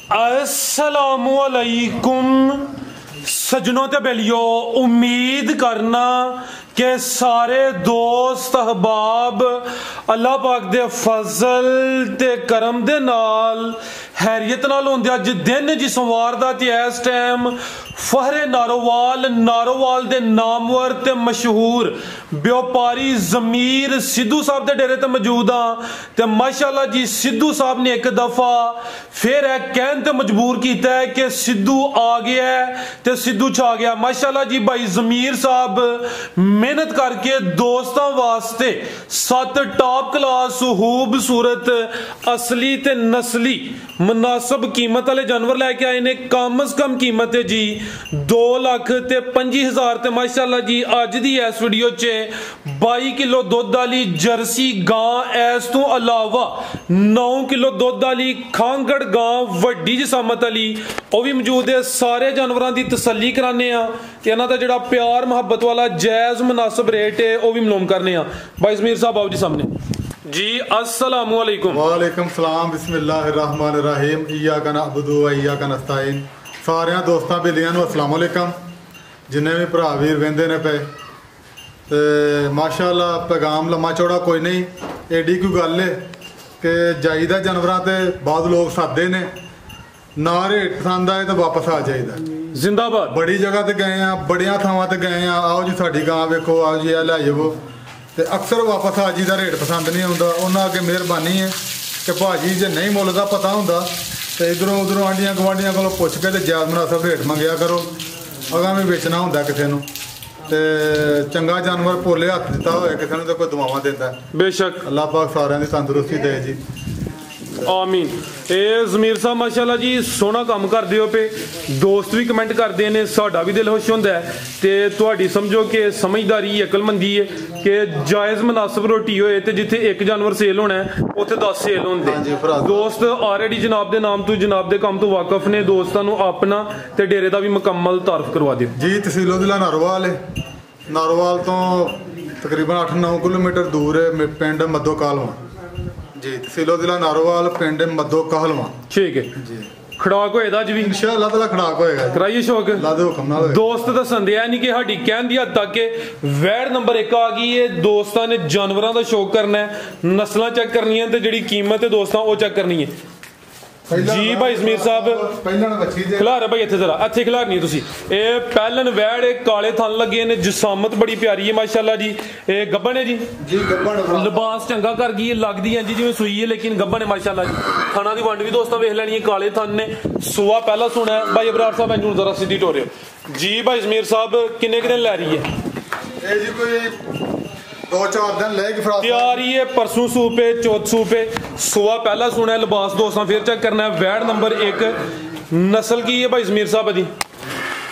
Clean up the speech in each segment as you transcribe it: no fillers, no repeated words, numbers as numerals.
अस्सलामुअलैकुम सजनों ते बेलियो, उम्मीद करना कि सारे दोस्त अहबाब अल्लाह पाक दे फजल ते करम दे नाल हैरियत नाल होंदे। अज दिन जी सोमवार दा ते इस टाइम फहरे नारोवाल दे नामवर ते मशहूर व्यापारी जमीर सिद्धू साहब दे डेरे ते मौजूद हाँ। ते माशाअल्लाह जी सिद्धू साहब ने एक दफा फिर कहन ते मजबूर किया है कि सिद्धू आ गया है ते सिद्धू छा गया। माशाअल्लाह जी भाई जमीर साहब मेहनत करके दोस्तों वास्ते 7 टॉप क्लास खूबसूरत असली ते नस्ली मुनासब कीमत वाले जानवर लैके आए ने। कम अज कम कीमत है जी 2,25,000 ते माशाअल्लाह जी अज दी इस वीडियो च 22 किलो दुध वाली जर्सी गां, इस तो अलावा 9 किलो दुध वाली खांगड़ गां वड्डी जिसामत वाली वह भी मौजूद है। सारे जानवरों की तसल्ली कराने कि इन्हों का जो प्यार मुहब्बत वाला जायज़ मुनासिब रेट है वह भी मालूम करने। भाई जमीर साहब आओ जी सामने जी। अस्सलामुअलैकुम। वालेकुम सलाम। बिस्मिल्लाहिर्रहमानिर्रहीम। इय्याका नअबुदु व इय्याका नस्तईन। सारे दोस्तों बेलियां नूं अस्सलाम वालेकुम। जिन्ने भी भरा वीर वेंदे ने पे ते माशाअल्लाह पैगाम लम्मा चौड़ा कोई नहीं, एडी कोई गल है कि जाईदा जानवरां ते बाद लोग सादे ने ना रेट पसंद आए तो वापस आ जाइदा। जिंदाबाद। बड़ी जगह ते गए हैं, बड़िया थावां ते गए हैं, आओ जी साडी गां वेखो, आओ जी आ लै जावो, ते अक्सर वापस आ जी दा रेट पसंद नहीं आउंदा। उन्हां अगे मेहरबानी है कि भाजी जे नहीं मुੱਲ दा पता हुंदा ते इधरों उधरों आंडियां गवांडियां कोलों पुछ के ते जायज़ मुनासिब रेट मंगिया करो। अगां भी बेचना हुंदा किसी नूं ते चंगा जानवर पोले हत्थ दिता होए किसी नूं ते कोई दुआवां दिंदा। बेशक अल्लाह पाक सारिआं दी तंदुरुस्ती दे जी। आमीन। ए जमीर साहब माशाअल्लाह जी सोहना काम करदे हो पे, दोस्त भी कमेंट करते हैं, साडा भी दिल खुश होंदा है ते तुहाडी समझो कि समझदारी अकलमंदी है कि जायज़ मुनासिब रोटी होए ते जिथे एक जानवर सेल होना है उत्थे 10 सेल होंदे। दोस्त ऑलरेडी जनाब दे नाम तो जनाब दे काम तो वाकफ ने, दोस्तां नूं अपना ते डेरे दा भी मुकम्मल तारफ करवा दिओ जी। तहसील जिला नारोवाल है। नारोवाल तो तकरीबन 8-9 किलोमीटर दूर है पिंड मद्दो काहलवां जी। तहसील जिला नारोवाल पिंड मद्दो काहलवां। ठीक है जी। खड़ाक होएदा अज भी इंशाअल्लाह ताला खड़ाक होएगा। कराइए शौक अल्लाह दे हुक्म नाल। दोस्त दसन दिया नहीं कि साडी कहन दी हद तक के वैड़ नंबर 1 आ गई है। दोस्तां ने जानवरां दा शौक करना है, नस्लां चेक करनी है ते जिहड़ी कीमत है दोस्तां वो चेक करनी है जी। भाई जमीर साहब खिलार है भाई इत्थे जरा इत्थे खिलारनी है तुसी। ए पहलन वैड़ काले थन लगे ने, जिसामत बड़ी प्यारी है माशाअल्लाह जी। ए गब्बन है जी गब्बन, लिबास चंगा कर गई लगदी है जी जिवें सुई है लेकिन गब्बन है माशाअल्लाह जी। थाना दी वंड भी दोस्तों वेख लैनी है, काले थन ने, सुआ पहला सुना है। भाई अबरार साहब इंजू जरा सीधी टोरियो जी। भाई जमीर साहब किन्ने दिन लै रही है? ए जी कोई 2-4 दिन लेगी तैयारी है। परसों सूप है, चौथ सूप है, सुआ पहला सुना है, लिबास दोस्तों फिर चेक करना है। वैड़ नंबर 1 नस्ल की है भाई जमीर साहब दी?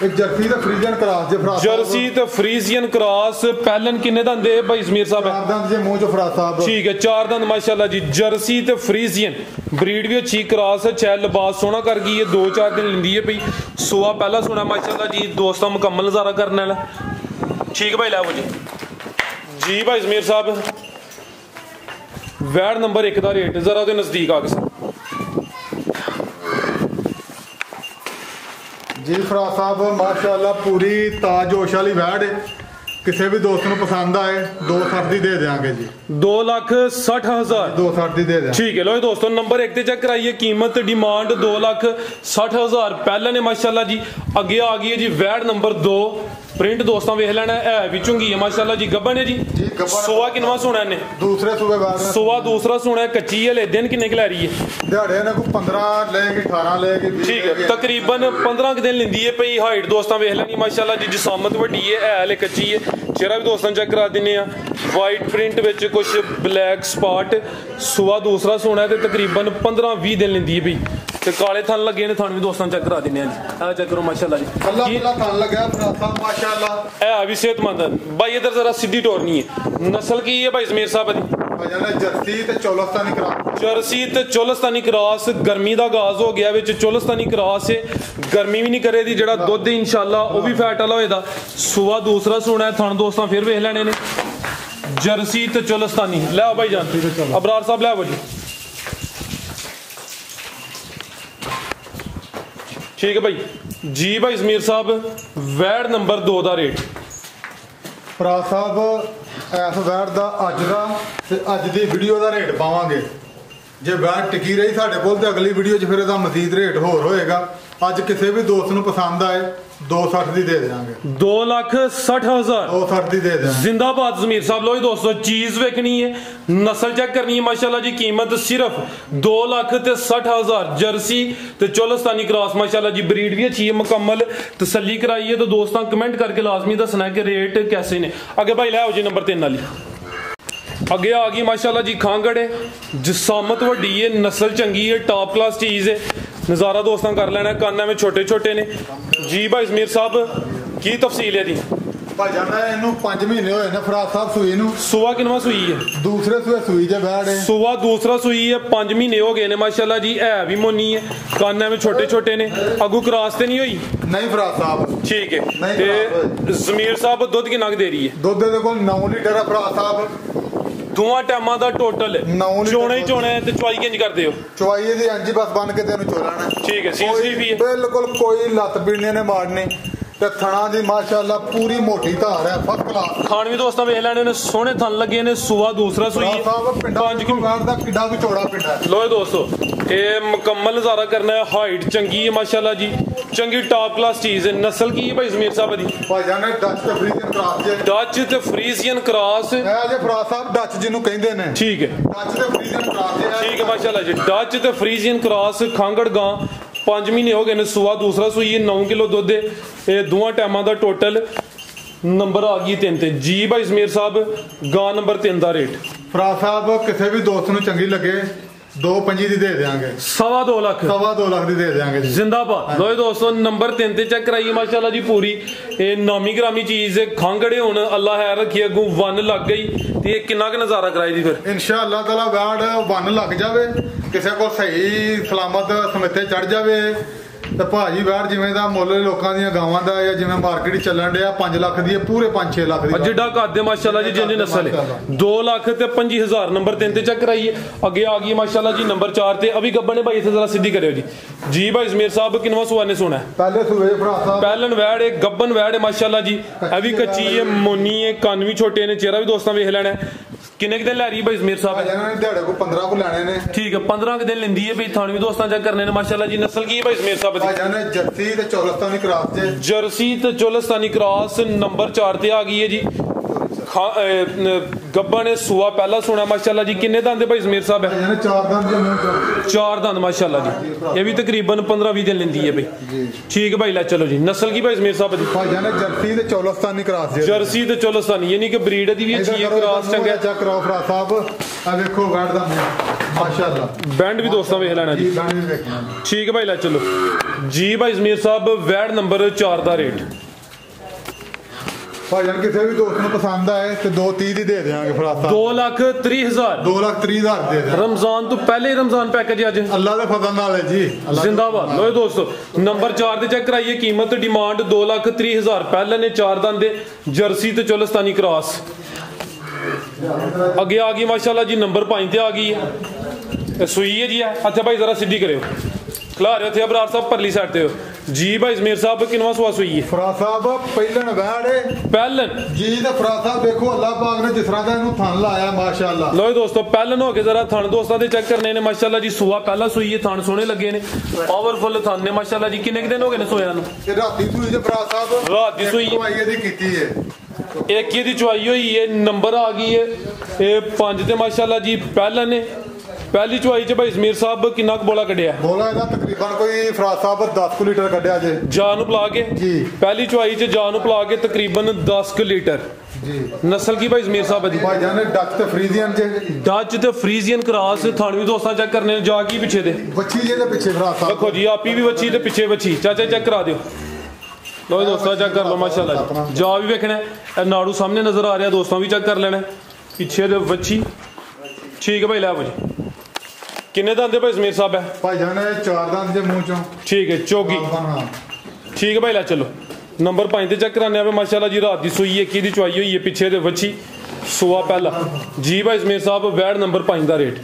जर्सी ते फ्रीजियन क्रॉस जे फरास। जर्सी ते फ्रीजियन क्रॉस। पहलन किन्ने दंद है भाई जमीर साहब? 4 दंद जे मुंह चो फरास साहब। ठीक है 4 दंद माशाअल्लाह जी। जर्सी ते फ्रीजियन ब्रीड भी अच्छी, क्रॉस है, छैल लिबास सोना कर गई है, 2-4 दिन लेंदी है भाई। सुआ पहला सुना माशाअल्लाह जी। दोस्तों मुकम्मल नजारा करने वाला ठीक भाई लै जी। जी भाई जमीर साहब वैड़ नंबर 1 का रेट जरा तो नजदीक आ गए जी। फराज साहब माशाअल्लाह पूरी ताजोश वाली वैड़ है, किसी भी दोस्त को पसंद आए 260 दी दे देंगे जी। 2,60,000 260 दी दे देंगे। ठीक है लो दोस्तों नंबर 1 ते चेक कराइए। कीमत डिमांड 2,60,000 पहले ने माशाअल्लाह जी। अगे आ गई है जी वैड़ नंबर 2। प्रिंट दोस्तों वेख लेना है विचोंगी है माशाअल्लाह जी। गब्बन है जी। सुआ किनवा सुना है? दूसरे सूबे बाद सुआ दूसरा सुना है। कच्ची है, दिन किन्ने की लै रही है? दिहाड़े ने कोई 15 लेगी, 18 लेगी। ठीक है तकरीबन 15 दिन लेंदी है पई। हाइट दोस्तों वेख लेनी माशाअल्लाह जी। जिसामत वड्डी है, हले कच्ची है। चेहरा भी दोस्तों चेक करा दिने आ। वाइट प्रिंट विच कुछ ब्लैक स्पॉट। सुआ दूसरा सोना है ते तकरीबन 15-20 दिन लेंदी है पई ते काले थन लगे ने। थन भी दोस्तों चेक करा दिने आ जी। आ चेक करो माशाअल्लाह जी। अल्लाह थन लगा माशाअल्लाह है भी सेहतमंद है भाई। इधर जरा सीधी टोरनी है। नस्ल की है भाई जमीर साहब दी? जर्सी ते चोलस्तानी क्रॉस। जर्सी ते चोलस्तानी क्रॉस। गर्मी का आगाज हो गया विच चोलस्तानी क्रॉस है, गर्मी भी नहीं करे दी। जड़ा दुध इंशाअल्लाह वो भी फैट वाला होएदा। सुआ दूसरा सोना है। थन दोस्तों फिर वेख लेने ने। जर्सी ते चोलस्तानी लै भाई जान। अबरार साहब लै जी। ठीक है भाई जी भाई जमीर साहब वैड नंबर 2 ਦਾ ਰੇਟ ਭਰਾ ਸਾਹਿਬ ਇਸ ਵੈਟ ਦਾ ਅੱਜ ਦਾ ਤੇ ਅੱਜ ਦੀ ਵੀਡੀਓ ਦਾ ਰੇਟ ਪਾਵਾਂਗੇ। ਜੇ ਵੈਟ ਟਿਕੀ ਰਹੀ ਸਾਡੇ ਕੋਲ ਤੇ ਅਗਲੀ ਵੀਡੀਓ 'ਚ ਫਿਰ ਇਹਦਾ ਮਜ਼ੀਦ ਰੇਟ ਹੋਰ ਹੋਏਗਾ। ਅੱਜ ਕਿਸੇ ਵੀ ਦੋਸਤ ਨੂੰ ਪਸੰਦ ਆਏ 260 ਦੀ ਦੇ ਦੇਵਾਂਗੇ। 2,60,000 260 ਦੀ ਦੇ देंगे। जिंदाबाद जमीर साहब। लो दोस्तों चीज वेखनी है, नस्ल चेक करनी है माशाल्लाह जी। कीमत सिर्फ 2,60,000 जर्सी ते चोलस्तानी क्रॉस माशाल्लाह जी। ब्रीड भी अच्छी है, मुकम्मल तसल्ली कराई है। तो दोस्तों कमेंट करके लाजमी दसना है कि रेट कैसे ने। आगे भाई लै आओ जी नंबर 3 वाली। अगे आ गई माशाल्लाह जी खांगड़ है, जिसामत वड्डी है, नस्ल चंगी है, टॉप क्लास चीज़ है। नज़ारा दोस्तों कर लेना है, काना में छोटे छोटे ने जी। भाई जमीर साहब की तफसील है दी? भाईजान ਇਹਨੂੰ 5 ਮਹੀਨੇ ਹੋਏ ਨੇ ਫਰਾਦ ਸਾਹਿਬ ਸੂਈ ਨੂੰ। सुआ किनवा सुई है? दूसरे सूए सूई जे बैठ है। सुआ दूसरा सुई है, 5 महीने हो गए ने माशाल्लाह जी। है भी मोनी है, काना में छोटे छोटे ने। अगू क्रॉस ते नहीं हुई? नहीं फराद साहब ठीक है। ते जमीर साहब दुध किन्ना दे रही है? दुध दे कोल 9 लीटर है फराद साहब। दोवां टाइमां दा टोटल चोणे ही चोणे ते चवाई किंज करदे हो? चवाई दी अंजी बस बन के तेनु चोलाना। ठीक है। सीसी भी है बिल्कुल कोई लत पीड़ने ने मारनी ते थणा दी माशाल्लाह पूरी मोटी धार है, फर्स्ट क्लास। खान भी दोस्तों वेख लैने ने, सोहने थन लगे ने। सुआ दूसरा सुई है, 5 किलो दा किड्डा भी चौड़ा पिंडा है। लो दोस्तों ये मुकम्मल नजारा करना है। हाइट चंगी है माशाल्लाह जी, चंगी टॉप क्लास चीज है। नस्ल की है भाई जमीर साहब दी? भाईजान डच ते फ्रीजियन क्रॉस जे। डच ते फ्रीजियन क्रॉस है जे फराद साहब, डच जिन्नू कहंदे ने। ठीक है। डच ते फ्रीजियन क्रॉस जे। ठीक है माशाल्लाह जी। डच ते फ्रीजियन क्रॉस खांगड़ गां, 5 महीने हो गए ने। सुआ दूसरा सुई है, 9 किलो दुध है। ये दोवां टाइमां दा टोटल नंबर आ गई 3 ते जी। भाई जमीर साहब गां नंबर 3 दा रेट? फराद साहब किसी भी दोस्त ਨੂੰ ਚੰਗੀ ਲੱਗੇ 2.25 ਦੀ ਦੇ ਦੇਵਾਂਗੇ। 2.25 ਲੱਖ। 2.25 ਲੱਖ ਦੀ ਦੇ ਦੇਵਾਂਗੇ ਜੀ। जिंदाबाद। लो दोस्तों नंबर 3 ते चेक कराइए माशाल्लाह जी। पूरी ये नामी ग्रामी चीज है। खांगड़े हुन अल्लाह है रखी, अगू वन लग गई ते ये किन्ना क नजारा कराई दी फिर इंशाअल्लाह ताला। वैड वन लग जावे, किसी को सही सलामत समੇਤੇ ਚੜ ਜਾਵੇ ਤੇ ਭਾਜੀ ਵੈਡ ਜਿਵੇਂ ਦਾ ਮੁੱਲ ਲੋਕਾਂ ਦੀਆਂ ਗਾਵਾਂ ਦਾ ਜਾਂ ਜਿਵੇਂ ਮਾਰਕੀਟ ਚੱਲਣ ਡਿਆ 5 ਲੱਖ ਦੀ, ਪੂਰੇ 5-6 ਲੱਖ ਦੀ ਜਿੱਡਾ ਕਰਦੇ ਮਾਸ਼ਾਅੱਲਾ ਜੀ। ਜਿੰਨੀ ਨਸਲ ਹੈ 2 ਲੱਖ ਤੇ 25,000 ਨੰबर 3 ਤੇ ਚੈੱਕ ਕਰਾਈਏ। ਅੱਗੇ ਆ ਗਈ ਮਾਸ਼ਾਅੱਲਾ ਜੀ नंबर 4 ਤੇ। ਅਭੀ ਗੱਬਨ ਨੇ ਭਾਈ ਇਥੇ ਜ਼ਰਾ ਸਿੱਧੀ ਕਰਿਓ ਜੀ। ਜੀ ਭਾਈ ਜ਼ਮੀਰ ਸਾਹਿਬ ਕਿਨਵਾ ਸੁਆ ने सोना है? पहले सूए भरा साहब ਪਹਿਲਨ ਵੈੜ ਹੈ, ਗੱਬਨ ਵੈੜ ਹੈ ਮਾਸ਼ਾਅੱਲਾ ਜੀ। ਇਹ ਵੀ ਕੱਚੀ ਹੈ, ਮੋਨੀ ਹੈ, ਕੰਨ ਵੀ ਛੋਟੇ ਨੇ। ਚਿਹਰਾ ਵੀ ਦੋਸਤਾਂ ਵੇਖ ਲੈਣਾ। ਕਿੰਨੇ ਦਿਨ ਲੈ ਰਹੀ ਭਾਈ ਜ਼ਮੀਰ ਸਾਹਿਬ? ਇਹਨਾਂ ਨੇ ਦਿਹਾੜੇ ਕੋ 15 ਕੋ ਲੈਣੇ ਨੇ। ਠੀਕ ਹੈ। 15 ਦਿਨ ਲੈਂਦੀ ਹੈ ਭਾਈ। ਥਾਣ ਵੀ ਦੋਸਤਾਂ ਚੈੱਕ ਕਰਨੇ ਨੇ ਮਾਸ਼ਾਅੱਲਾ ਜੀ। ਨਸਲ ਕੀ ਹੈ ਭਾਈ ਜ਼ਮੀਰ ਸਾਹਿਬ ਦੀ? ਭਾਈ ਜਾਨ ਜਰਸੀ ਤੇ ਚੋਲਸਤਾਨੀ ਕ੍ਰਾਸ ਜੇ। जर्सी ਤੇ ਚੋਲਸਤਾਨੀ ਕ੍ਰਾਸ ਨੰਬਰ 4 ਤੇ ਆ ਗਈ ਹੈ ਜੀ। ਗੱਬਾ ਨੇ ਸੁਆ ਪਹਿਲਾ ਸੁਣਾ ਮਾਸ਼ਾਅੱਲਾ ਜੀ। ਕਿੰਨੇ ਦੰਦ ਭਾਈ ਜ਼ਮੀਰ ਸਾਹਿਬ ਹੈ? ਇਹਨਾਂ 4 ਦੰਦ ਦੇ ਮੂੰਹ ਚੋਂ। 4 ਦੰਦ ਮਾਸ਼ਾਅੱਲਾ ਜੀ। ਇਹ ਵੀ ਤਕਰੀਬਨ 15-20 ਦਿਨ ਲੈਂਦੀ ਹੈ ਭਾਈ ਜੀ। ਠੀਕ ਹੈ ਭਾਈ ਲੈ ਚਲੋ ਜੀ। ਨਸਲ ਕੀ ਭਾਈ ਜ਼ਮੀਰ ਸਾਹਿਬ ਦੀ? ਭਾਈ ਜਾਨ ਜਰਸੀ ਤੇ ਚੋਲਸਤਾਨੀ ਕ੍ਰਾਸ ਜੇ। ਜਰਸੀ ਤੇ ਚੋਲਸਤਾਨੀ ਯਾਨੀ ਕਿ ਬਰੀਡ ਦੀ ਵੀ ਅੱਛੀ ਹੈ, ਕ੍ਰਾਸ ਚੰਗਾ। ਚੈੱਕ ਕਰਾਓ ਫਰਾ ਸਾਹਿਬ। ਆ ਵੇਖੋ ਵੈਡ ਦਾ ਮੂੰਹ ਮਾਸ਼ਾਅੱਲਾ। ਬੈਂਡ ਵੀ ਦੋਸਤਾਂ ਵੇਖ ਲੈਣਾ ਜੀ। ਬੈਂਡ ਵੀ ਵੇਖਣਾ। ਠੀਕ ਹੈ ਭਾਈ ਲੈ ਚਲੋ ਜੀ। ਭਾਈ ਜ਼ਮੀਰ ਸਾਹਿਬ ਵੈਡ ਨੰਬਰ 4 ਦਾ ਰੇਟ? ਭਾਈਜਾਨ ਕਿਸੇ ਵੀ ਦੋਸਤ ਨੂੰ ਪਸੰਦ ਆਏ ਤੇ 2.30 ਦੀ ਦੇ ਦੇਵਾਂਗੇ ਫਰਾਤਾ। 2,30,000 2,30,000 ਦੇ ਦੇ। रमजान तो पहले ही रमजान पैकेज आज अल्लाह के फजल नाल है जी। जिंदाबाद। लो दोस्तों नंबर 4 ते चेक कराइए। कीमत डिमांड 2,30,000 पहले ने 4 दंद जर्सी ते चोलस्तानी क्रॉस। अगे आ गई माशाल्लाह जी नंबर 5 ते आ गई सुई है जी। अच्छा भाई जरा सीधी करो खिला रहे थे अबरार साहब परली साइड ते हो जी। भाई जमीर साहब किनवा सुआ सुई है? फरा साहब पहलन वैड़ पहलन जी। ते फरा साहब देखो अल्लाह पाक ने जिस तरह दा इनु थन लाया माशाल्लाह। लो दोस्तों पहलन हो के जरा थन दोस्तों दे चेक करने ने माशाल्लाह जी। सुआ पहला सुई है, थन सोने लगे ने, पावरफुल थन ने माशाल्लाह जी। किन्ने दिन हो गए ने सोया नु? ते राती सुई जे फरा साहब। रात दी सुई चवाई दी कीती है। एक ही दी चवाई हुई है। नंबर आ गई है ये 5 ते माशाल्लाह जी। पहलन ने पहली चवाई च भाई जमीर साहब किन्ना बोला कढ़िया? बोला ਇਹਦਾ ਤਕਰੀਬਨ ਕੋਈ ਫਰਾ ਸਾਹਿਬ 10 ਲੀਟਰ ਕੱਢਿਆ ਜੇ ਜਾਨ ਨੂੰ ਪਿਲਾ ਕੇ ਜੀ। ਪਹਿਲੀ ਚਵਾਈ ਚ ਜਾਨ ਨੂੰ ਪਿਲਾ ਕੇ ਤਕਰੀਬਨ 10 ਲੀਟਰ ਜੀ। ਨਸਲ ਕੀ ਭਾਈ ਜ਼ਮੀਰ ਸਾਹਿਬ ਦੀ? ਭਾਈ ਜਾਨ ਡੱਚ ਤੇ ਫਰੀਜ਼ੀਅਨ ਜੇ। ਡੱਚ ਤੇ ਫਰੀਜ਼ੀਅਨ ਕ੍ਰਾਸ। ਥਾਣ ਵੀ ਦੋਸਤਾਂ ਚੈੱਕ ਕਰਨੇ ਜਾ ਕੀ ਪਿੱਛੇ ਦੇ ਬੱਚੀ ਜੇ ਦੇ ਪਿੱਛੇ ਫਰਾ ਸਾਹਿਬ ਦੇਖੋ ਜੀ। ਆਪੀ ਵੀ ਬੱਚੀ ਤੇ ਪਿੱਛੇ ਬੱਚੀ। ਚਾਚਾ ਚੈੱਕ ਕਰਾ ਦਿਓ। ਲੋ ਦੋਸਤਾਂ ਚੈੱਕ ਕਰ ਲਓ ਮਾਸ਼ਾਅੱਲਾ ਜੀ। ਜਾ ਵੀ ਵੇਖਣਾ ਇਹ ਨਾੜੂ ਸਾਹਮਣੇ ਨਜ਼ਰ ਆ ਰਿਹਾ। ਦੋਸਤਾਂ ਵੀ ਚੈੱਕ ਕਰ ਲੈਣਾ ਪਿੱਛੇ ਦੇ ਬੱਚੀ। ਠੀਕ ਹੈ ਭਾਈ ਲੈ ਆਓ ਜੀ। किन्ने दंद भाई जमीर साहब है? भाई जान 4 दंद जे मुंह चों। ठीक है चौगी। ठीक है भाई ला चलो नंबर 5 ते चेक कराने माशाल्लाह जी। रात दी सुई है, की दी चवाई हुई है, पीछे दे वच्छी सुआ पहला जी। भाई जमीर साहब वैड नंबर 5 दा रेट?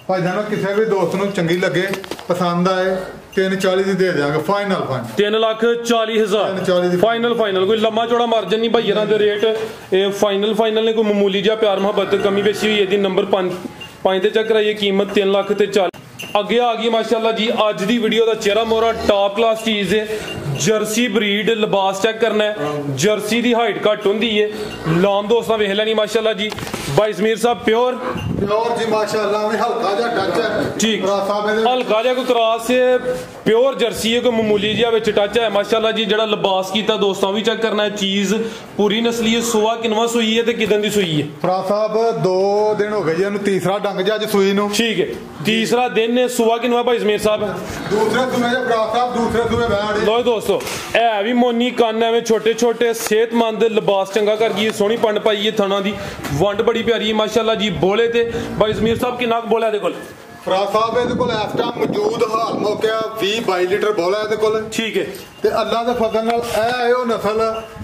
भाई जान किसी भी दोस्त ਨੂੰ ਚੰਗੀ ਲੱਗੇ ਪਸੰਦ ਆਏ 340 ਦੀ ਦੇ ਦਿਆਂਗੇ ਫਾਈਨਲ 3,40,000 ਫਾਈਨਲ ਕੋਈ ਲੰਮਾ ਚੌੜਾ ਮਾਰਜਨ ਨਹੀਂ ਭਾਈਆਂ ਦੇ ਰੇਟ ਇਹ ਫਾਈਨਲ ਨੇ ਕੋਈ ਮਾਮੂਲੀ ਜਿਹਾ ਪਿਆਰ ਮੁਹੱਬਤ ਕਮੀ ਵੇਚੀ ਹੋਈ ਇਹਦੀ ਨੰਬਰ 5 ਤੇ ਚੈੱਕ ਕਰਾਈਏ ਕੀਮਤ 3,40,000 ਅੱਗੇ ਆ ਗਈ ਮਾਸ਼ਾਅੱਲਾ ਜੀ ਅੱਜ ਦੀ ਵੀਡੀਓ ਦਾ ਚਿਹਰਾ ਮੋਹਰਾ ਟਾਪ ਕਲਾਸ ਚੀਜ਼ ਹੈ ਜਰਸੀ ਬਰੀਡ ਲਿਬਾਸ ਚੈੱਕ ਕਰਨਾ ਹੈ ਜਰਸੀ ਦੀ ਹਾਈਟ ਘੱਟ ਹੁੰਦੀ ਹੈ ਲਾਮ ਦੋਸਤਾਂ ਵੇਖ ਲੈਣੀ ਮਾਸ਼ਾਅੱਲਾ ਜੀ भाई जमीर साहब प्योर जी माशाल्लाह में हल्का जा टच है ठीक हल्का जा कोई क्रॉस है प्योर जर्सी है कोई मामूली जिहा विच टच है माशाल्लाह जी जेड़ा लिबास कीता दोस्तों भी चेक करना है चीज पूरी नस्ली है सुआ किनवा सूई है ते किदन दी सूई है फरा साहब 2 दिन हो गए इहनू तीसरा डंग जा अज सूई नू ठीक है तीसरा दिन है सुआ किनवा भाई जमीर साहब दूसरे सुबह जा फरा साहब दूसरे सुबह बैठ लो दोस्तों है भी मोनी कान है छोटे छोटे सेहतमंद लिबास चंगा कर गई सोहनी पंड पाई है थना दी वंड बड़ी प्यारी माशाल्लाह जी बोले थे भाई जमीर साहब किन्ना बोला ਇਹਦੇ ਕੋਲ फरा साहब ਇਹਦੇ ਕੋਲ ਇਸ ਟਾਈਮ ਮੌਜੂਦ ਹਾਲ ਮੌਕਿਆ 20-22 ਲੀਟਰ ਬੋਲਾ ਇਹਦੇ ਕੋਲ ਠੀਕ ਹੈ ਤੇ ਅੱਲਾ ਦੇ ਫਜ਼ਲ ਨਾਲ ਇਹ ਉਹ ਨਸਲ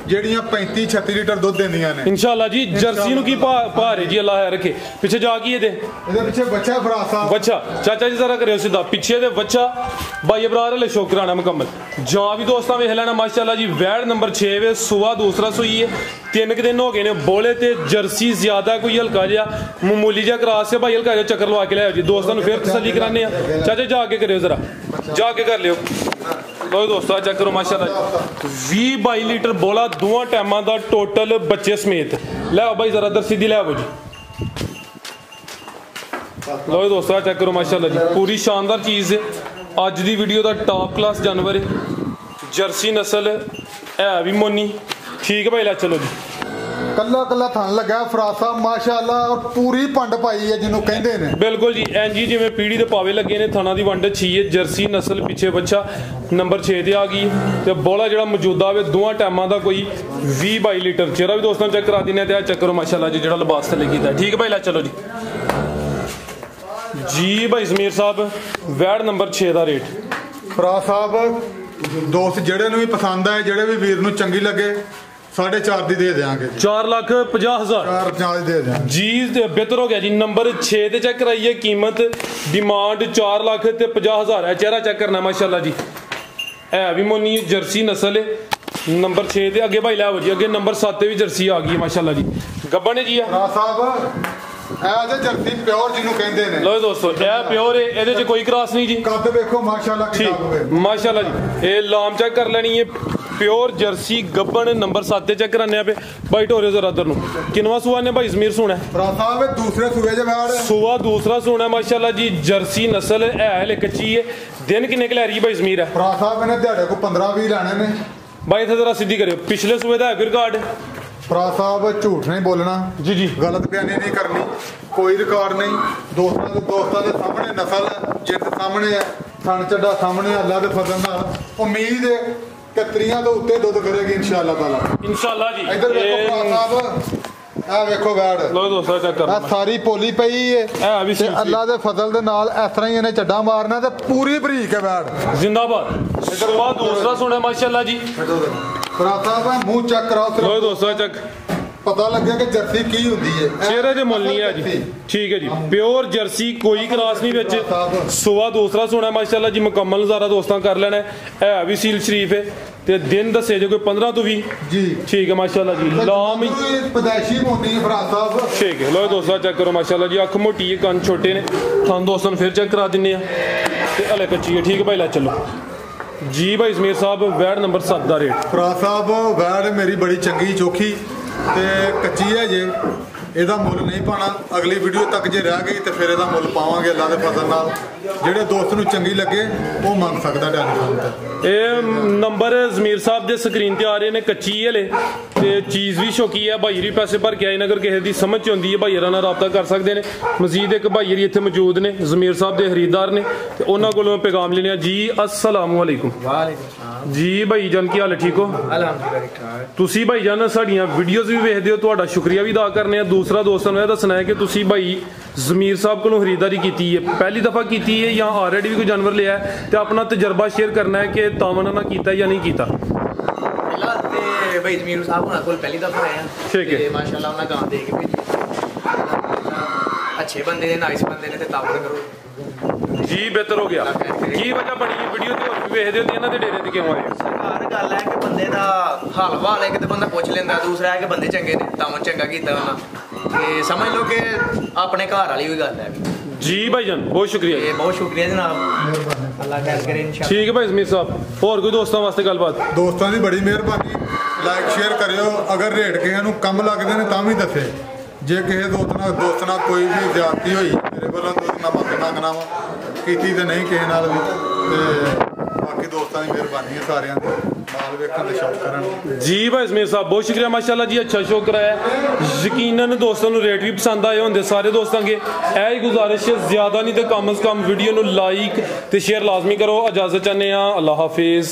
ਜਿਹੜੀਆਂ 35-36 ਲੀਟਰ ਦੁੱਧ ਦਿੰਦੀਆਂ ਨੇ इंशाल्लाह जी जर्सी ਨੂੰ ਕੀ ਭਾਰ ਹੈ ਜੀ ਅੱਲਾਹ ਰੱਖੇ ਪਿੱਛੇ ਜਾ ਕੀ ਇਹਦੇ ਪਿੱਛੇ ਬੱਚਾ ਫਰਾ ਸਾਹਿਬ ਬੱਚਾ ਚਾਚਾ ਜੀ ਜ਼ਰਾ ਕਰਿਓ ਸਿੱਧਾ ਪਿੱਛੇ ਦੇ ਬੱਚਾ ਭਾਈ ਅਬਰਾਰ ਵਾਲੇ ਸ਼ੋਕਰਾਨਾ ਮੁਕੰਮਲ ਜਾਂ ਵੀ ਦੋਸਤਾਂ ਵੇਖ ਲੈਣਾ ਮਾਸ਼ਾਅੱਲਾ ਜੀ ਵੈੜ ਨੰਬਰ 6 ਵੇ ਸੁਆ ਦੂਸਰਾ ਸੂਈ ਹੈ 3 ਦਿਨ ਹੋ ਗਏ ਨੇ ਬੋਲੇ ਤੇ ਜਰਸੀ ਜ਼ਿਆਦਾ ਕੋਈ ਹਲਕਾ ਜਿਹਾ ਮਾਮੂਲੀ ਜਿਹਾ ਕਰਾਸ ਹੈ ਭਾਈ ਹਲਕਾ ਜਿਹਾ ਚੱਕਰ ਲਵਾ ਕੇ ਲਿਆਓ ਜੀ ਦੋਸਤਾਂ ਨੂੰ ਫਿਰ ਤਸੱਲੀ ਕਰਾਣੇ ਆ ਚਾਚਾ ਜਾ ਕੇ ਕਰਿਓ ਜ਼ਰਾ ਜਾ ਕੇ ਕਰ ਲਿਓ ਲੋ ਦੋਸਤਾਂ ਚੈੱਕ ਕਰੋ ਮਾਸ਼ਾਅੱਲਾ 20-22 ਲੀਟਰ ਬੋਲਾ ਦੋਵਾਂ ਟਾਈਮਾਂ ਦਾ ਟੋਟਲ ਬੱਚੇ ਸਮੇਤ ਲੈ ਆਓ ਭਾਈ ਜ਼ਰਾ ਦਰ ਸਿੱਧੀ ਲੈ ਆਓ ਜੀ ਲੋ ਦੋਸਤਾਂ ਚੈੱਕ ਕਰੋ ਮਾਸ਼ਾਅੱਲਾ ਜੀ ਪੂਰੀ ਸ਼ਾਨਦਾਰ ਚੀਜ਼ ਹੈ ਅੱਜ ਦੀ ਵੀਡੀਓ ਦਾ ਟਾਪ ਕਲਾਸ ਜਾਨਵਰ ਹੈ ਜਰਸੀ ਨਸਲ ਹੈ ਵੀ ਮੋਨੀ ਠੀਕ ਹੈ ਭਾਈ ਲੈ ਚਲੋ ਜੀ ਕੱਲਾ ਕੱਲਾ ਥਣ ਲੱਗਾ ਫਰਾ ਸਾਹਿਬ ਮਾਸ਼ਾਅੱਲਾ ਔਰ ਪੂਰੀ ਪੰਡ ਪਾਈ ਹੈ ਜਿਹਨੂੰ ਕਹਿੰਦੇ ਨੇ ਬਿਲਕੁਲ ਜੀ ਐਂਜੀ ਜਿਵੇਂ ਪੀੜੀ ਦੇ ਪਾਵੇ ਲੱਗੇ ਨੇ ਥਣਾ ਦੀ ਵੰਡ ਅੱਛੀ ਹੈ ਜਰਸੀ ਨਸਲ ਪਿੱਛੇ ਬੱਚਾ ਨੰਬਰ 6 ਤੇ ਆ ਗਈ ਤੇ ਬੋਲਾ ਜਿਹੜਾ ਮੌਜੂਦਾ ਵੇ ਦੋਵਾਂ ਟਾਈਮਾਂ ਦਾ ਕੋਈ 20-22 ਲੀਟਰ ਚਿਹਰਾ ਵੀ ਦੋਸਤਾਂ ਚੈੱਕ ਕਰਾ ਦਿੰਦੇ ਆ ਤੇ ਆ ਚੱਕਰੋ ਮਾਸ਼ਾਅੱਲਾ ਜੀ ਜਿਹੜਾ ਲਿਬਾਸ ਥੱਲੇ ਕੀਤਾ ਠੀਕ ਹੈ ਭਾਈ ਲੈ ਚਲੋ ਜੀ ਭਾਈ ਜ਼ਮੀਰ ਸਾਹਿਬ ਵੈੜ ਨੰਬਰ 6 ਦਾ ਰੇਟ ਫਰਾ ਸਾਹਿਬ ਦੋਸਤ ਜਿਹੜੇ ਨੂੰ ਵੀ ਪਸੰਦ ਆਏ ਜਿਹੜੇ ਵੀ ਵੀਰ ਨੂੰ ਚੰਗੀ ਲੱਗੇ 4.5 ਦੀ ਦੇ ਦੇਾਂਗੇ 4,50,000 4.50 ਦੀ ਦੇ ਦੇਾਂਗੇ ਜੀ ਬਿਹਤਰ ਹੋ ਗਿਆ ਜੀ ਨੰਬਰ 6 ਤੇ ਚੈੱਕ ਕਰਾਈਏ ਕੀਮਤ ਡਿਮਾਂਡ 4,50,000 ਹੈ ਚਿਹਰਾ ਚੈੱਕ ਕਰਨਾ ਮਾਸ਼ਾਅੱਲਾ ਜੀ ਹੈ ਵੀ ਮੋਨੀ ਜਰਸੀ ਨਸਲ ਹੈ ਨੰਬਰ 6 ਤੇ ਅੱਗੇ ਭਾਈ ਲੈ ਆਓ ਜੀ ਅੱਗੇ ਨੰਬਰ 7 ਤੇ ਵੀ ਜਰਸੀ ਆ ਗਈ ਮਾਸ਼ਾਅੱਲਾ ਜੀ ਗੱਬਣ ਜੀ ਆ ਫਰਾ ਸਾਹਿਬ ਇਹ ਜੇ ਜਰਸੀ ਪਿਓਰ ਜਿਹਨੂੰ ਕਹਿੰਦੇ ਨੇ ਲੋ ਦੋਸਤੋ ਇਹ ਪਿਓਰ ਹੈ ਇਹਦੇ 'ਚ ਕੋਈ ਕ੍ਰਾਸ ਨਹੀਂ ਜੀ ਕੱਦ ਵੇਖੋ ਮਾਸ਼ਾਅੱਲਾ ਕਿਤਾਬ ਹੋਵੇ ਮਾਸ਼ਾਅੱਲਾ ਜੀ ਇਹ ਲਾਮ ਚੈੱਕ ਕਰ ਲੈਣੀ ਹੈ प्योर जर्सी गब्बन नंबर 7 ਤੇ ਚੈੱਕ ਕਰਨੇ ਆਪੇ ਬਾਈ ਢੋਰੇ ਜ਼ਰਾ ਦਰ ਨੂੰ ਕਿੰਨਵਾ ਸੂਆ ਨੇ ਭਾਈ ਜ਼ਮੀਰ ਸੁਣਾ ਫਰਾ ਸਾਹਿਬ ਦੂਸਰੇ ਸੂਏ ਜੇ ਵੈੜ ਸੂਆ ਦੂਸਰਾ ਸੁਣਾ ਮਾਸ਼ਾਅੱਲਾ ਜੀ ਜਰਸੀ ਨਸਲ ਹੈ ਹਲੇ ਕੱਚੀ ਹੈ ਦਿਨ ਕਿੰਨੇ ਕਲੈਰੀ ਭਾਈ ਜ਼ਮੀਰ ਹੈ ਫਰਾ ਸਾਹਿਬ ਇਹਨੇ ਦਿਹਾੜੇ ਕੋ 15-20 ਲੈਣੇ ਨੇ ਭਾਈ ਇੱਥੇ ਜ਼ਰਾ ਸਿੱਧੀ ਕਰਿਓ ਪਿਛਲੇ ਸੂਏ ਦਾ ਹੈ ਕੋਈ ਰਿਕਾਰਡ ਫਰਾ ਸਾਹਿਬ ਝੂਠ ਨਹੀਂ ਬੋਲਣਾ ਜੀ ਗਲਤ ਬਿਆਨੀ ਨਹੀਂ ਕਰਨੀ ਕੋਈ ਰਿਕਾਰਡ ਨਹੀਂ ਦੋਸਤਾਂ ਦੇ ਸਾਹਮਣੇ ਨਸਲ ਜਿੱਤ ਸਾਹਮਣੇ ਹੈ ਥਣ ਚੱਡਾ ਸਾਹਮਣੇ ਅੱਲਾ ਦੇ ਫਜ਼ਲ ਨਾਲ ਉਮੀਦ ਹੈ ਕਤਰੀਆਂ ਦੇ ਉੱਤੇ ਦੁੱਧ ਕਰੇਗੀ ਇਨਸ਼ਾਅੱਲਾ ਤਾਲਾ ਇਨਸ਼ਾਅੱਲਾ ਜੀ ਇੱਧਰ ਵੇਖੋ ਫਰਾ ਸਾਹਿਬ ਆ ਵੇਖੋ ਵੈੜ ਲੋ ਦੋਸਤੋ ਚੈੱਕ ਕਰੋ ਆ ਸਾਰੀ ਪੋਲੀ ਪਈ ਹੈ ਤੇ ਅੱਲਾ ਦੇ ਫਜ਼ਲ ਦੇ ਨਾਲ ਇਸ ਤਰ੍ਹਾਂ ਹੀ ਇਹਨੇ ਚੱਡਾ ਮਾਰਨਾ ਤੇ ਪੂਰੀ ਬਰੀਕ ਹੈ ਵੈੜ ਜ਼ਿੰਦਾਬਾਦ ਸੂਆ ਦੂਸਰਾ ਸੁਣਾ ਮਾਸ਼ਾਅੱਲਾ ਜੀ ਫਰਾ ਸਾਹਿਬ ਮੂੰਹ ਚੈੱਕ ਕਰਾਓ ਲੋ ਦੋਸਤੋ ਚੈੱਕ ਪਤਾ ਲੱਗਿਆ ਕਿ ਜਰਸੀ ਕੀ ਹੁੰਦੀ ਹੈ ਚਿਹਰੇ ਦੇ ਮੁੱਲ ਨਹੀਂ ਹੈ ਜੀ ਠੀਕ ਹੈ ਜੀ ਪਿਓਰ ਜਰਸੀ ਕੋਈ ਕ੍ਰਾਸ ਨਹੀਂ ਵਿੱਚ ਸੂਆ ਦੂਸਰਾ ਸੁਣਾ ਮਾਸ਼ਾਅੱਲਾ ਜੀ ਮੁਕੰਮਲ ਨਜ਼ਾਰਾ ਦੋਸਤਾਂ ਕਰ ਲੈਣਾ ਹੈ ਵੀ ਸੀਲ ਸ਼ਰੀਫ ਹੈ ਤੇ ਦਿਨ ਦੱਸੇ ਜੇ ਕੋਈ 15 ਤੋਂ 20 ਜੀ ਠੀਕ ਹੈ ਮਾਸ਼ਾਅੱਲਾ ਜੀ ਲਾਮ ਪਦਾਇਸ਼ੀ ਮੋਟੀ ਫਰਾ ਸਾਹਿਬ ਠੀਕ ਹੈ ਲੋ ਦੋਸਤਾਂ ਚੈੱਕ ਕਰੋ ਮਾਸ਼ਾਅੱਲਾ ਜੀ ਅੱਖ ਮੋਟੀ ਹੈ ਕੰਨ ਛੋਟੇ ਨੇ ਤੁਹਾਨੂੰ ਦੋਸਤਾਂ ਨੂੰ ਫਿਰ ਚੈੱਕ ਕਰਾ ਦਿੰਨੇ ਆ ਤੇ ਹਲੇ ਕੱਚੀ ਹੈ ਠੀਕ ਹੈ ਭਾਈ ਲੈ ਚੱਲੋ ਜੀ ਭਾਈ ਜ਼ਮੀਰ ਸਾਹਿਬ ਵੈੜ ਨੰਬਰ 7 ਦਾ ਰੇਟ ਫਰਾ ਸਾਹਿਬ ਵੈੜ ਮੇਰੀ ਬੜੀ ਚੰਗੀ ਚੋਖੀ ਤੇ ਕੱਚੀ ਹੈ ਜੇ ਇਹਦਾ ਮੁੱਲ ਨਹੀਂ ਪਾਣਾ ਅਗਲੀ ਵੀਡੀਓ ਤੱਕ ਜੇ ਰਹਿ ਗਈ ਤੇ ਫਿਰ ਇਹਦਾ ਮੁੱਲ ਪਾਵਾਂਗੇ ਅੱਲਾ ਦੇ ਫਜ਼ਲ ਨਾਲ ਜਿਹੜੇ ਦੋਸਤ ਨੂੰ ਚੰਗੀ ਲੱਗੇ ਉਹ ਮੰਗ ਸਕਦਾ ਟੈਲੀਫੋਨ ਤੇ ਇਹ ਨੰਬਰ ਜ਼ਮੀਰ ਸਾਹਿਬ ਦੇ ਸਕਰੀਨ ਤੇ ਆ ਰਹੇ ਨੇ ਕੱਚੀ ਹਲੇ ਤੇ ਚੀਜ਼ ਵੀ ਸ਼ੌਕੀ ਹੈ ਭਾਈ ਰੀ ਪੈਸੇ ਭਰ ਕੇ ਆਏ ਨਗਰ ਕਿਸੇ ਦੀ ਸਮਝ ਚ ਆਉਂਦੀ ਹੈ ਭਾਈਰਾਂ ਨਾਲ ਰਾਬਤਾ ਕਰ ਸਕਦੇ ਨੇ ਮਜ਼ੀਦ ਇੱਕ ਭਾਈ ਰੀ ਇੱਥੇ ਮੌਜੂਦ ਨੇ ਜ਼ਮੀਰ ਸਾਹਿਬ ਦੇ ਖਰੀਦਦਾਰ ਨੇ ਤੇ ਉਹਨਾਂ ਕੋਲੋਂ ਪੈਗਾਮ ਲੈਣੇ ਆ ਜੀ अस्सलाम वालेकुम ਜੀ ਭਾਈ ਜਾਨ ਕੀ ਹਾਲ ਹੈ ਠੀਕ ਹੋ ਅਲਹਮਦੁਲਿਲਾ ਠੀਕ ਠਾਕ ਤੁਸੀਂ ਭਾਈ ਜਾਨ ਸਾਡੀਆਂ ਵੀਡੀਓਜ਼ ਵੀ ਵੇਖਦੇ ਹੋ ਤੁਹਾਡਾ ਸ਼ੁਕਰੀਆ ਵੀ ਅਦਾ ਕਰਨੇ ਆ ਦੂਸਰਾ ਦੋਸਤਾਂ ਨੂੰ ਇਹ ਦੱਸਣਾ ਹੈ ਕਿ ਤੁਸੀਂ ਭਾਈ ਜ਼ਮੀਰ ਸਾਹਿਬ ਕੋਲੋਂ ਖਰੀਦਦਾਰੀ ਕੀਤੀ ਹੈ ਪਹਿਲੀ ਦਫਾ ਕੀਤੀ ਹੈ ਜਾਂ ਆਲਰੇਡੀ ਵੀ ਕੋਈ ਜਾਨਵਰ ਲਿਆ ਤੇ ਆਪਣਾ ਤਜਰਬਾ ਸ਼ੇਅਰ ਕਰਨਾ ਹੈ ਕਿ ਤਾਵਨ ਨਾਲ ਕੀਤਾ ਜਾਂ ਨਹੀਂ ਕੀਤਾ ਪਹਿਲਾਂ ਤੇ ਭਾਈ ਜ਼ਮੀਰ ਸਾਹਿਬ ਉਹਨਾਂ ਕੋਲ ਪਹਿਲੀ ਦਫਾ ਆਇਆ ਠੀਕ ਹੈ ਤੇ ਮਾਸ਼ਾਅੱਲਾ ਉਹਨਾਂ ਗਾਂ ਦੇ ਕੇ ਭੇਜੀ ਅੱਛੇ ਬੰਦੇ ਨੇ ਨਾਈਸ ਬੰਦੇ ਨੇ ਤੇ ਤਾਵਨ ਕਰੋ ਜੀ ਬਿਹਤਰ ਹੋ ਗਿਆ। ਕੀ ਵਜ੍ਹਾ ਬਣੀ ਵੀਡੀਓ ਤੇ ਹੋਰ ਵੀ ਵੇਖਦੇ ਹੋ ਇਹਨਾਂ ਦੇ ਡੇਰੇ ਤੇ ਕਿਉਂ ਆਏ? ਸਰਕਾਰ ਗੱਲ ਹੈ ਕਿ ਬੰਦੇ ਦਾ ਹਾਲ ਵਾਲ ਹੈ, ਕਿਤੇ ਬੰਦਾ ਪੁੱਛ ਲੈਂਦਾ, ਦੂਸਰਾ ਹੈ ਕਿ ਬੰਦੇ ਚੰਗੇ ਨੇ ਤਾਂ ਚੰਗਾ ਕੀਤਾ ਉਹਨਾਂ ਤੇ ਸਮਝ ਲਓ ਕਿ ਆਪਣੇ ਘਰ ਵਾਲੀ ਵੀ ਗੱਲ ਹੈ। ਜੀ ਭਾਈਜਾਨ ਬਹੁਤ ਸ਼ੁਕਰੀਆ ਜੀ। ਬਹੁਤ ਸ਼ੁਕਰੀਆ ਜਨਾਬ, ਅੱਲਾ ਖੈਰ ਕਰੇ ਇਨਸ਼ਾਅੱਲਾ। ਠੀਕ ਹੈ ਭਾਈ ਜ਼ਮੀਰ ਸਾਹਿਬ, ਹੋਰ ਕੋਈ ਦੋਸਤਾਂ ਵਾਸਤੇ ਗੱਲਬਾਤ? ਦੋਸਤਾਂ ਦੀ ਬੜੀ ਮਿਹਰਬਾਨੀ, ਲਾਈਕ ਸ਼ੇਅਰ ਕਰਿਓ। ਅਗਰ ਰੇਟ ਕਿਸੇ ਨੂੰ ਕੰਮ ਲੱਗਦੇ ਨੇ ਤਾਂ ਵੀ ਦੱਸੇ। ਜੇ ਕਿਸੇ ਦੋਸਤ ਨਾਲ ਕੋਈ ਵੀ ਜ਼ਿਆਦਤੀ ਹੋਈ ਮੇਰੇ ਵੱਲੋਂ ਦੋਸਤ ਨਾਲ ਮਾਫੀ ਮੰਗਣਾ ਵਾ, ਕੀਤੀ ਤੇ ਨਹੀਂ ਕਿਸੇ ਨਾਲ ਵੀ। ਤੇ ਬਾਕੀ ਦੋਸਤਾਂ ਦੀ ਮਿਹਰਬਾਨੀ ਹੈ ਸਾਰਿਆਂ ਦੀ, ਮਾਲ ਵੇਖਣ ਦੇ ਸ਼ੌਕ ਕਰਨ। ਜੀ ਭਾਈ ਜ਼ਮੀਰ ਸਾਹਿਬ ਬਹੁਤ ਸ਼ੁਕਰੀਆ, ਮਾਸ਼ਾਅੱਲਾ ਜੀ, ਅੱਛਾ ਸ਼ੋਅ ਕਰਾਇਆ। ਯਕੀਨਨ ਦੋਸਤਾਂ ਨੂੰ ਰੇਟ ਵੀ ਪਸੰਦ ਆਏ ਹੁੰਦੇ ਸਾਰੇ ਦੋਸਤਾਂ ਕੇ। ਇਹ ਹੀ ਗੁਜ਼ਾਰਿਸ਼ ਹੈ, ਜ਼ਿਆਦਾ ਨਹੀਂ ਤੇ ਕਮ ਸੇ ਕਮ ਵੀਡੀਓ ਨੂੰ ਲਾਈਕ ਤੇ ਸ਼ੇਅਰ ਲਾਜ਼ਮੀ ਕਰੋ। ਇਜਾਜ਼ਤ ਚਾਹੁੰਦੇ ਹਾਂ, ਅੱਲਾ ਹਾਫਿਜ਼।